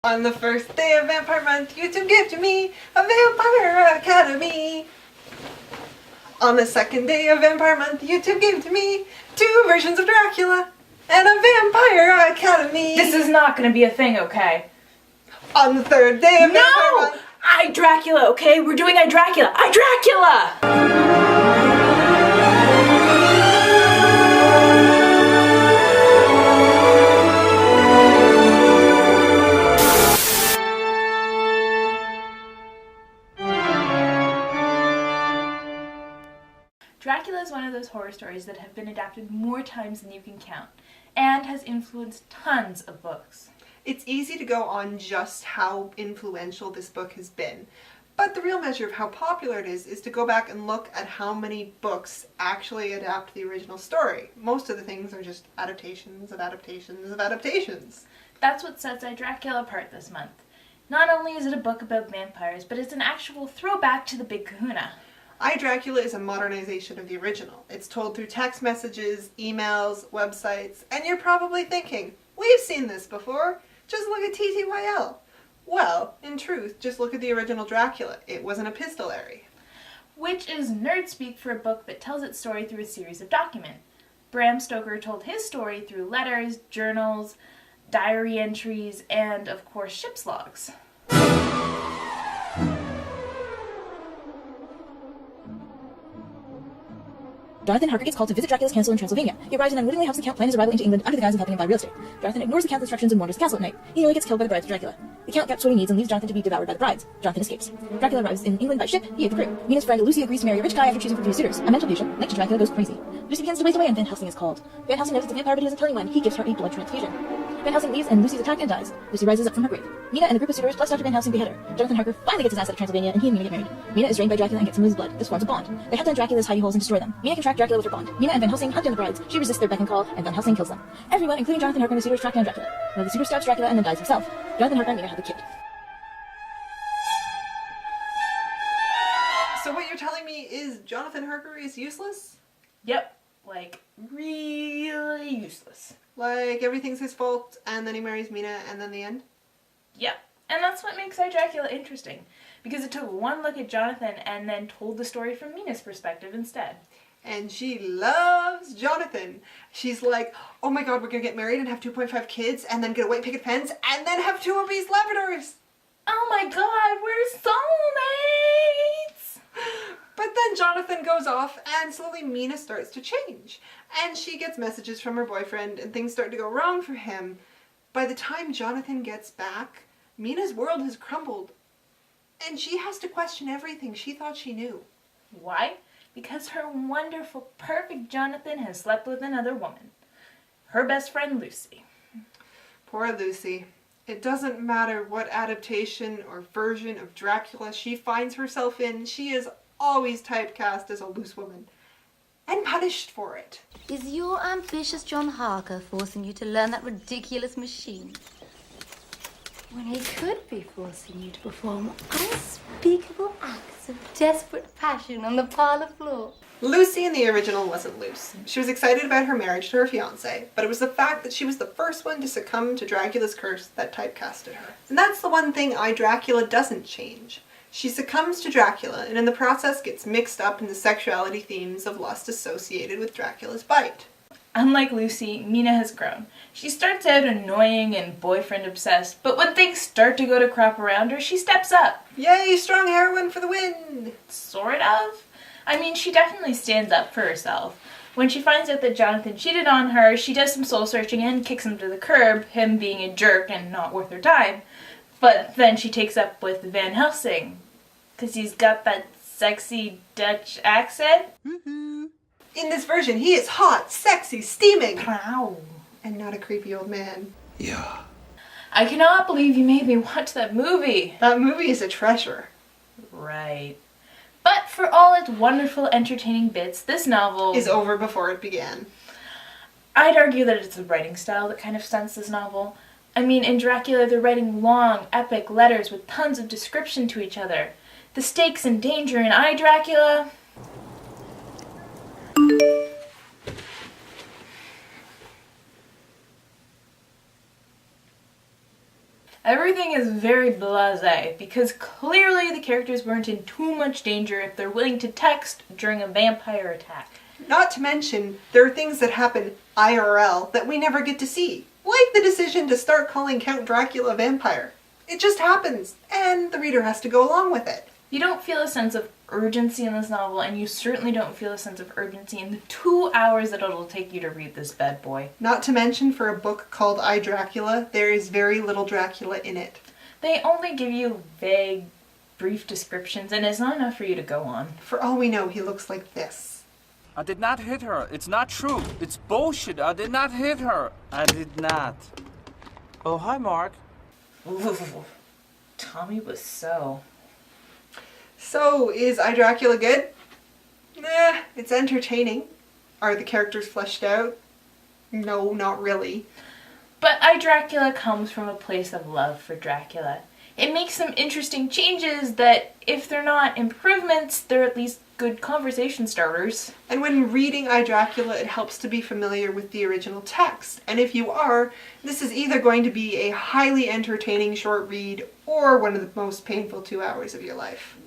On the first day of Vampire Month, you two give to me a Vampire Academy. On the second day of Vampire Month, you two gave to me 2 versions of Dracula and a Vampire Academy. This is not gonna be a thing, okay? On the third day of Vampire Month... iDrakula, okay? We're doing iDrakula! iDrakula! Dracula is one of those horror stories that have been adapted more times than you can count, and has influenced tons of books. It's easy to go on just how influential this book has been, but the real measure of how popular it is to go back and look at how many books actually adapt the original story. Most of the things are just adaptations of adaptations of adaptations. That's what sets iDrakula apart this month. Not only is it a book about vampires, but it's an actual throwback to the Big Kahuna. iDrakula is a modernization of the original. It's told through text messages, emails, websites, and you're probably thinking, we've seen this before. Just look at TTYL. Well, in truth, just look at the original Dracula. It was an epistolary. Which is nerd speak for a book that tells its story through a series of documents. Bram Stoker told his story through letters, journals, diary entries, and, of course, ship's logs. Johnathan Harker gets called to visit Dracula's castle in Transylvania. He arrives and unwittingly helps the Count plan his arrival into England under the guise of helping him buy real estate. Johnathan ignores the Count's instructions and wanders the castle at night. He nearly gets killed by the brides of Dracula. The Count gets what he needs and leaves Johnathan to be devoured by the brides. Johnathan escapes. Dracula arrives in England by ship. He ate the crew. Mina's friend Lucy agrees to marry a rich guy after choosing from 2 suitors. A mental patient, next to Dracula, goes crazy. Lucy begins to waste away and Van Helsing is called. Van Helsing knows it's a vampire but he doesn't tell anyone. He gives her a blood transfusion. Van Helsing leaves and Lucy's attacked and dies. Lucy rises up from her grave. Mina and the group of suitors plus Dr. Van Helsing behead her. Johnathan Harker finally gets his ass out of Transylvania and he and Mina get married. Mina is drained by Dracula and gets some of his blood. This forms a bond. They hunt down Dracula's hidey holes and destroy them. Mina can track Dracula with her bond. Mina and Van Helsing hunt down the brides. She resists their beck and call and Van Helsing kills them. Everyone, including Johnathan Harker and the suitors, track down Dracula. Now the suitor stabs Dracula and then dies himself. Johnathan Harker and Mina have a kid. So what you're telling me is Johnathan Harker is useless? Yep. Like, really useless. Like, everything's his fault, and then he marries Mina, and then the end? Yep. And that's what makes iDrakula interesting, because it took one look at Johnathan and then told the story from Mina's perspective instead. And she loves Johnathan. She's like, oh my god, we're gonna get married and have 2.5 kids, and then get a white picket fence, and then have 2 obese Labradors! Oh my god, we're soulmates! But then Johnathan goes off and slowly Mina starts to change. And she gets messages from her boyfriend and things start to go wrong for him. By the time Johnathan gets back, Mina's world has crumbled. And she has to question everything she thought she knew. Why? Because her wonderful, perfect Johnathan has slept with another woman. Her best friend, Lucy. Poor Lucy. It doesn't matter what adaptation or version of Dracula she finds herself in, she is always typecast as a loose woman, and punished for it. Is your ambitious John Harker forcing you to learn that ridiculous machine? When he could be forcing you to perform unspeakable acts of desperate passion on the parlor floor. Lucy in the original wasn't loose. She was excited about her marriage to her fiancé, but it was the fact that she was the first one to succumb to Dracula's curse that typecasted her. And that's the one thing iDrakula doesn't change. She succumbs to Dracula and in the process gets mixed up in the sexuality themes of lust associated with Dracula's bite. Unlike Lucy, Mina has grown. She starts out annoying and boyfriend obsessed, but when things start to go to crap around her, she steps up. Yay, strong heroine for the win! Sort of. I mean, she definitely stands up for herself. When she finds out that Johnathan cheated on her, she does some soul searching and kicks him to the curb, him being a jerk and not worth her time. But then she takes up with Van Helsing, because he's got that sexy Dutch accent. In this version, he is hot, sexy, steaming, Wow. and not a creepy old man. Yeah. I cannot believe you made me watch that movie. That movie is a treasure. Right. But for all its wonderful, entertaining bits, this novel Is over before it began. I'd argue that it's the writing style that kind of stunts this novel. I mean, in Dracula, they're writing long, epic letters with tons of description to each other. The stakes and danger in iDrakula... Everything is very blasé because clearly the characters weren't in too much danger if they're willing to text during a vampire attack. Not to mention, there are things that happen IRL that we never get to see, like the decision to start calling Count Dracula a vampire. It just happens, and the reader has to go along with it. You don't feel a sense of urgency in this novel, and you certainly don't feel a sense of urgency in the 2 hours that it'll take you to read this bad boy. Not to mention, for a book called iDrakula, there is very little Dracula in it. They only give you vague, brief descriptions, and it's not enough for you to go on. For all we know, he looks like this. I did not hit her. It's not true. It's bullshit. I did not hit her. I did not. Oh, hi, Mark. Ooh, Tommy was so... So, is iDrakula good? Nah, it's entertaining. Are the characters fleshed out? No, not really. But iDrakula comes from a place of love for Dracula. It makes some interesting changes that, if they're not improvements, they're at least good conversation starters. And when reading iDrakula, it helps to be familiar with the original text. And if you are, this is either going to be a highly entertaining short read or one of the most painful 2 hours of your life.